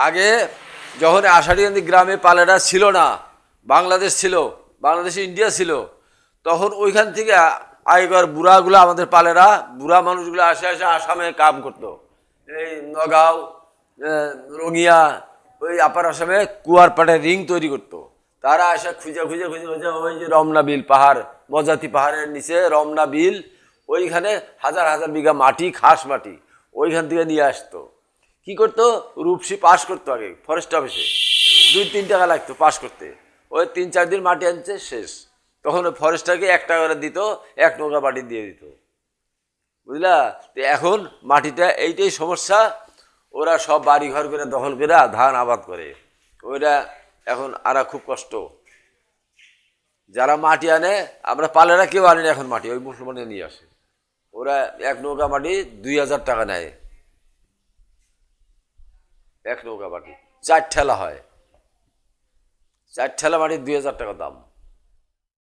আগে যখন আষাঢ়িয়ান্দি গ্রামে পালেরা ছিল না, বাংলাদেশ ছিল, বাংলাদেশে ইন্ডিয়া ছিল, তখন ওইখান থেকে আগেকার বুড়াগুলো আমাদের পালেরা বুড়া মানুষগুলো আসে আসে আসামে কাম করতো। এই নগাঁও, রঙিয়া, ওই আপার আসামে কুয়ার পাড়ে রিং তৈরি করতো। তারা আসে খুঁজে খুঁজে খুঁজে খুঁজে ওই যে রমনা বিল পাহাড়, মজাতি পাহাড়ের নিচে রমনা বিল, ওইখানে হাজার হাজার বিঘা মাটি, খাস মাটি, ওইখান থেকে নিয়ে আসতো। কি করতো, রূপসী পাস করতো আগে ফরেস্ট অফিসে, 2-3 টাকা লাগতো পাস করতে। ওই 3-4 দিন মাটি আনছে শেষ। তখন ওই ফরেস্টারকে 1 টাকা করে দিত, 1 নৌকা মাটি দিয়ে দিত, বুঝলা। তো এখন মাটিটা এইটাই সমস্যা, ওরা সব বাড়ি ঘর করে দখল করে ধান আবাদ করে, ওইটা এখন আরা খুব কষ্ট। যারা মাটি আনে, আমরা পালেরা কেউ আনি না এখন মাটি, ওই মুসলমানে নিয়ে আসে। ওরা 1 নৌকা মাটি 2000 টাকা নেয়, 1 নৌকা মাটি 4 ঠেলা হয়, 4 ঠেলা মাটি 2000 টাকা দাম।